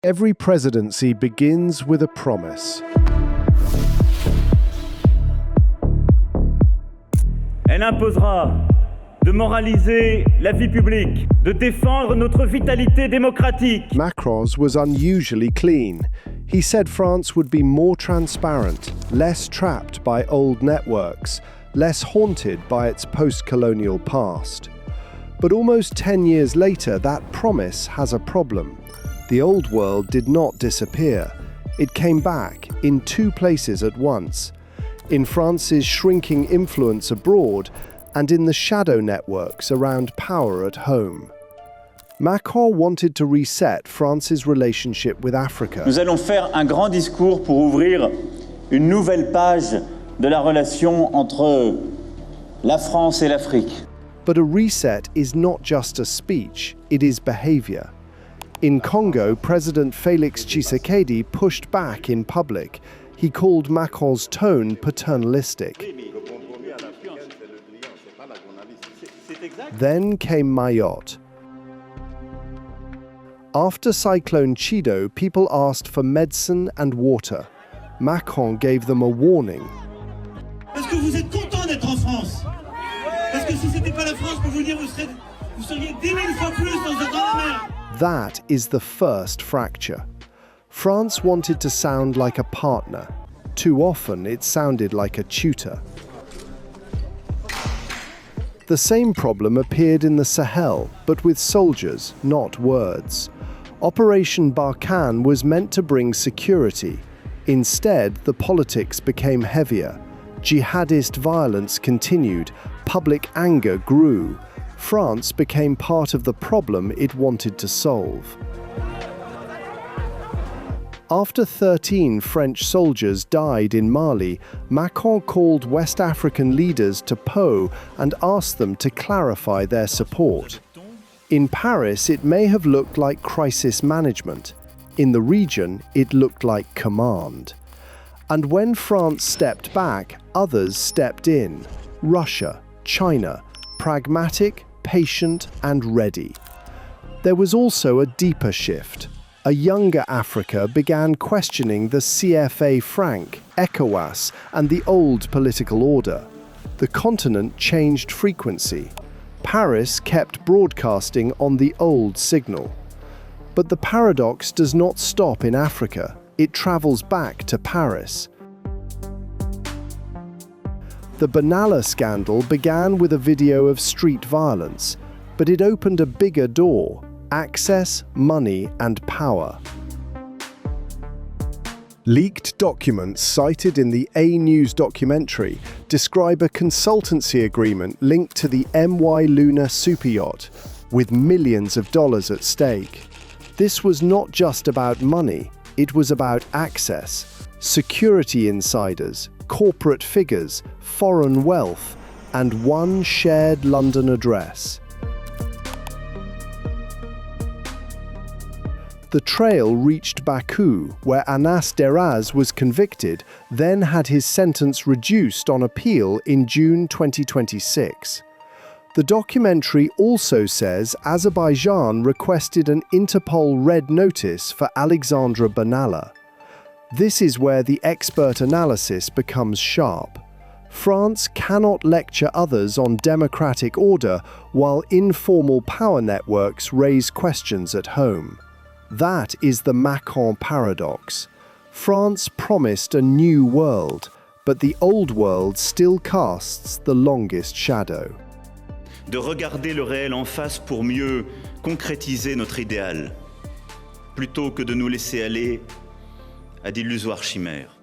Every presidency begins with a promise. Elle imposera de moraliser la vie publique, de défendre notre vitalité démocratique. Macron's was unusually clean. He said France would be more transparent, less trapped by old networks, less haunted by its post-colonial past. But almost 10 years later, that promise has a problem. The old world did not disappear. It came back in two places at once: in France's shrinking influence abroad and in the shadow networks around power at home. Macron wanted to reset France's relationship with Africa. Nous allons faire un grand discours pour ouvrir une nouvelle page de la relation entre la France et l'Afrique. But a reset is not just a speech, it is behavior. In Congo, President Félix Tshisekedi pushed back in public. He called Macron's tone paternalistic. Then came Mayotte. After Cyclone Chido, people asked for medicine and water. Macron gave them a warning. Parce que vous êtes content d'être en France. Parce que si c'était pas la France, pour vous dire, vous seriez 10 000 fois plus dans la mer. That is the first fracture. France wanted to sound like a partner. Too often, it sounded like a tutor. The same problem appeared in the Sahel, but with soldiers, not words. Operation Barkhane was meant to bring security. Instead, the politics became heavier. Jihadist violence continued. Public anger grew. France became part of the problem it wanted to solve. After 13 French soldiers died in Mali, Macron called West African leaders to Pau and asked them to clarify their support. In Paris, it may have looked like crisis management. In the region, it looked like command. And when France stepped back, others stepped in. Russia, China, pragmatic, patient, and ready. There was also a deeper shift. A younger Africa began questioning the CFA franc, ECOWAS, and the old political order. The continent changed frequency. Paris kept broadcasting on the old signal. But the paradox does not stop in Africa. It travels back to Paris. The Benalla scandal began with a video of street violence, but it opened a bigger door: access, money, and power. Leaked documents cited in the AnewZ documentary describe a consultancy agreement linked to the MY Luna superyacht, with millions of dollars at stake. This was not just about money, it was about access, security insiders, corporate figures, foreign wealth, and one shared London address. The trail reached Baku, where Anas Deraz was convicted, then had his sentence reduced on appeal in June 2026. The documentary also says Azerbaijan requested an Interpol red notice for Alexandra Benalla. This is where the expert analysis becomes sharp. France cannot lecture others on democratic order while informal power networks raise questions at home. That is the Macron paradox. France promised a new world, but the old world still casts the longest shadow. De regarder le réel en face pour mieux concrétiser notre idéal, plutôt que de nous laisser aller à d'illusoires chimères.